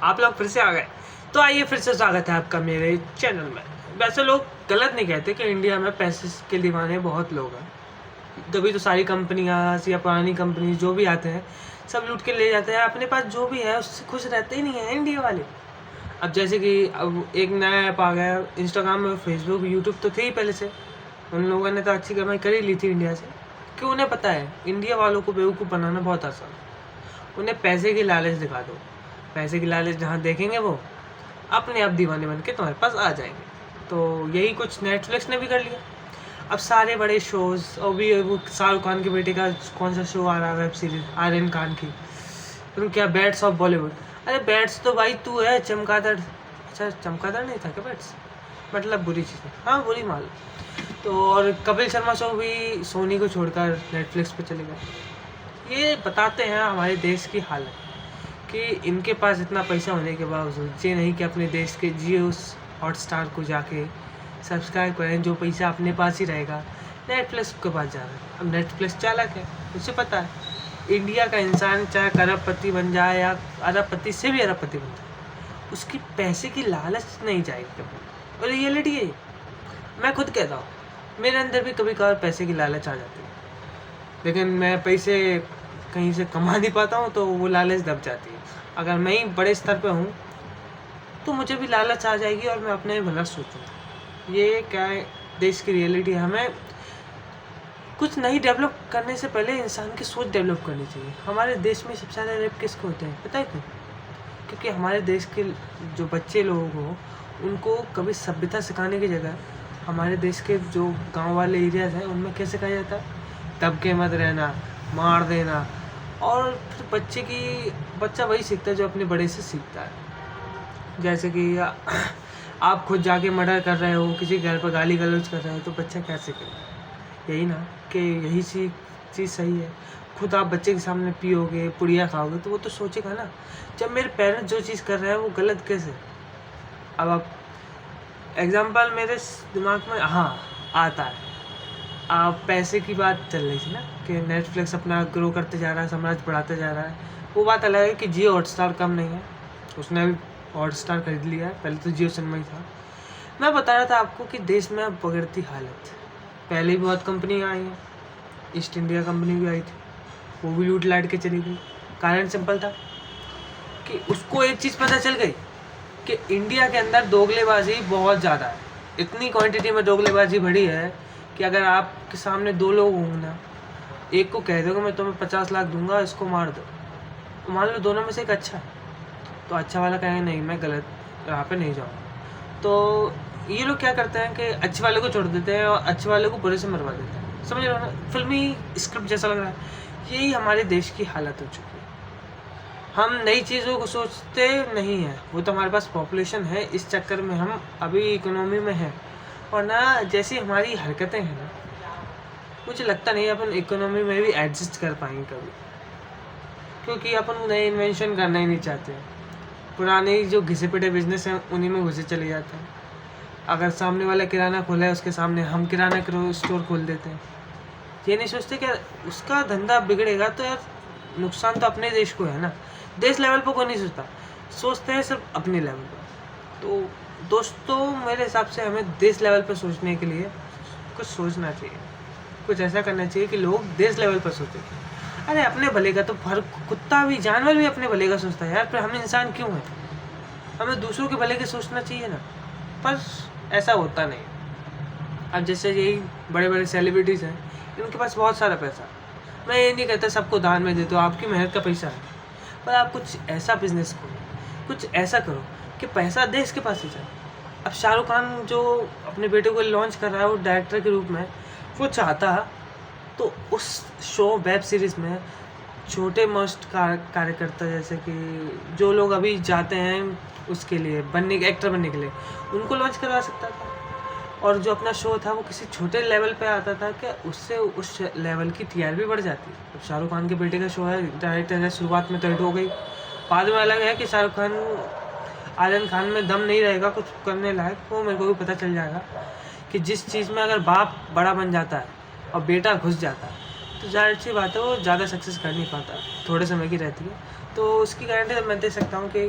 आप लोग फिर से आ गए। तो आइए फिर से स्वागत है आपका मेरे चैनल में। वैसे लोग गलत नहीं कहते कि इंडिया में पैसे के दीवाने बहुत लोग हैं, तभी तो सारी कंपनियाँ या पुरानी कंपनी जो भी आते हैं सब लूट के ले जाते हैं। अपने पास जो भी है उससे खुश रहते ही नहीं है इंडिया वाले। अब जैसे कि अब एक नया ऐप आ गया, इंस्टाग्राम, फेसबुक, यूट्यूब तो थे ही पहले से। उन लोगों ने तो अच्छी कमाई कर ही ली थी इंडिया से, कि उन्हें पता है इंडिया वालों को बेवकूफ़ बनाना बहुत आसान है। उन्हें पैसे की लालच दिखा दो, पैसे की लालच जहाँ देखेंगे वो अपने आप दीवाने बन के तुम्हारे पास आ जाएंगे। तो यही कुछ नेटफ्लिक्स ने भी कर लिया। अब सारे बड़े शोज़, और भी वो शाहरुख खान के बेटे का कौन सा शो आ रहा है, वेब सीरीज आर्यन खान की, तो क्या बैट्स ऑफ बॉलीवुड। अरे बैट्स तो भाई तू है, चमगादड़। अच्छा चमगादड़ नहीं था क्या बैट्स, मतलब बुरी चीज़ है, हाँ बुरी माल। तो और कपिल शर्मा शो भी सोनी को छोड़कर नेटफ्लिक्स पे चले गए। ये बताते हैं हमारे देश की हालत, कि इनके पास इतना पैसा होने के बावजूद ये नहीं कि अपने देश के जियो हॉटस्टार को जाके सब्सक्राइब करें, जो पैसा अपने पास ही रहेगा नेटफ्लिक्स के पास जा रहा है। अब नेटफ्लिक्स चालक है, उसे पता है इंडिया का इंसान चाहे करोड़पति बन जाए या अरबपति से भी अरबपति बन जाए, उसकी पैसे की लालच नहीं जाएगी कभी। और रियलिटी है, मैं खुद कहता हूँ मेरे अंदर भी कभी कभार पैसे की लालच आ जाती है, लेकिन मैं पैसे कहीं से कमा नहीं पाता हूँ तो वो लालच दब जाती है। अगर मैं ही बड़े स्तर पे हूँ तो मुझे भी लालच आ जाएगी और मैं अपने भला सोचूँगा। ये क्या है, देश की रियलिटी है। हमें कुछ नहीं डेवलप करने से पहले इंसान की सोच डेवलप करनी चाहिए। हमारे देश में सबसे ज़्यादा रेप किसको होते हैं पता है क्यों? क्योंकि हमारे देश के जो बच्चे लोग हो उनको कभी सभ्यता सिखाने की जगह हमारे देश के जो गांव वाले एरियाज हैं उनमें क्या सिखाया जाता है, दब के मत रहना, मार देना। और फिर बच्चा वही सीखता है जो अपने बड़े से सीखता है। जैसे कि आप खुद जाके मर्डर कर रहे हो, किसी घर पर गाली गलौज कर रहे हो, तो बच्चा क्या सीखेगा? यही ना कि यही चीज़ सही है। खुद आप बच्चे के सामने पियोगे, पुड़िया खाओगे, तो वो तो सोचेगा ना जब मेरे पेरेंट्स जो चीज़ कर रहे हैं वो गलत कैसे। अब आप एग्जाम्पल मेरे दिमाग में आता है, आप पैसे की बात चल रही थी ना कि नेटफ्लिक्स अपना ग्रो करते जा रहा है, साम्राज्य बढ़ाते जा रहा है। वो बात अलग है कि जियो हॉटस्टार कम नहीं है, उसने अभी हॉटस्टार खरीद लिया है, पहले तो जियो सिनेमा ही था। मैं बता रहा था आपको कि देश में अब बगड़ती हालत। पहले भी बहुत कंपनियाँ आई हैं, ईस्ट इंडिया कंपनी भी आई थी, वो भी लूट लाट के चली गई। कारण सिंपल था कि उसको एक चीज़ पता चल गई कि इंडिया के अंदर दोगलेबाजी बहुत ज़्यादा है। इतनी क्वांटिटी में दोगलेबाजी बढ़ी है कि अगर आपके सामने दो लोग होंगे ना, एक को कह दो कि मैं तुम्हें 50 लाख दूंगा, इसको मार दो, मान लो दोनों में से एक अच्छा है, तो अच्छा वाला कहेंगे नहीं मैं गलत राह पे नहीं जाऊँगा। तो ये लोग क्या करते हैं कि अच्छे वाले को छोड़ देते हैं और अच्छे वाले को बुरे से मरवा देते हैं। समझ रहे हो ना, फिल्मी स्क्रिप्ट जैसा लग रहा है। यही हमारे देश की हालत हो चुकी है। हम नई चीज़ों को सोचते नहीं हैं, वो तो हमारे पास पॉपुलेशन है, इस चक्कर में हम अभी इकोनॉमी में हैं। और ना जैसी हमारी हरकतें हैं ना, मुझे लगता नहीं अपन इकोनॉमी में भी एडजस्ट कर पाएंगे कभी, क्योंकि अपन नए इन्वेंशन करना ही नहीं चाहते। पुराने जो घिसे पिटे बिजनेस हैं उन्हीं में घुसे चले जाते हैं। अगर सामने वाला किराना खोला है उसके सामने हम किराना स्टोर खोल देते हैं। ये नहीं सोचते कि उसका धंधा बिगड़ेगा तो यार नुकसान तो अपने देश को है ना। देश लेवल पर कोई नहीं सोचता, सोचते हैं सिर्फ अपने लेवल पर। तो दोस्तों मेरे हिसाब से हमें देश लेवल पर सोचने के लिए कुछ सोचना चाहिए, कुछ ऐसा करना चाहिए कि लोग देश लेवल पर सोचें। अरे अपने भले का तो हर कुत्ता भी, जानवर भी अपने भले का सोचता है यार, पर हम इंसान क्यों हैं? हमें दूसरों के भले के सोचना चाहिए ना, पर ऐसा होता नहीं। अब जैसे यही बड़े बड़े सेलिब्रिटीज़ हैं, इनके पास बहुत सारा पैसा। मैं ये नहीं कहता सबको दान में दे दो, आपकी मेहनत का पैसा है, पर आप कुछ ऐसा बिजनेस करो, कुछ ऐसा करो कि पैसा देश के पास ही जाए। अब शाहरुख खान जो अपने बेटे को लॉन्च कर रहा है वो डायरेक्टर के रूप में, वो चाहता तो उस शो वेब सीरीज़ में छोटे मस्ट कार्यकर्ता, जैसे कि जो लोग अभी जाते हैं उसके लिए बनने के, एक्टर बनने के लिए, उनको लॉन्च करवा सकता था। और जो अपना शो था वो किसी छोटे लेवल पे आता था कि उससे उस लेवल की टीआरपी बढ़ जाती। अब शाहरुख खान के बेटे का शो है, डायरेक्टर है, शुरुआत में तो हिट हो गई, बाद में अलग है कि शाहरुख खान आर्यन खान में दम नहीं रहेगा कुछ करने लायक। वो मेरे को भी पता चल जाएगा कि जिस चीज़ में अगर बाप बड़ा बन जाता है और बेटा घुस जाता है तो जाहिर सी बात है वो ज़्यादा सक्सेस कर नहीं पाता, थोड़े समय की रहती है। तो उसकी गारंटी मैं दे सकता हूँ कि